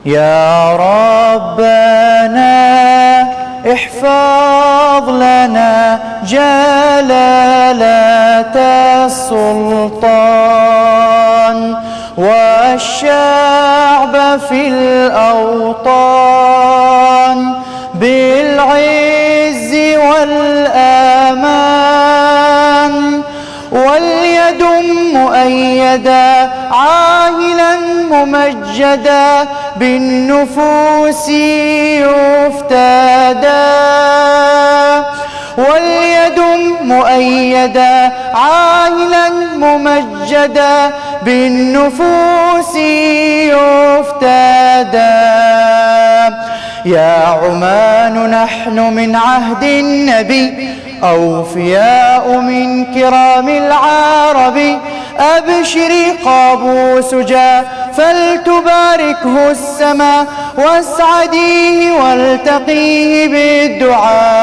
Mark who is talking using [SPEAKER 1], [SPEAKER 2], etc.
[SPEAKER 1] يا ربنا احفظ لنا جلالة السلطان والشعب في الأوطان بالعز والأمان، وليدم مؤيدا عاهلا ممجدا بالنفوس يفتدى، وليدم مؤيدا عاهلا ممجدا بالنفوس يفتدى. يا عمان نحن من عهد النبي أوفياء من كرام العرب، أبشري قابوس جاء فلتباركه السماء، واسعديه والتقيه بالدعاء.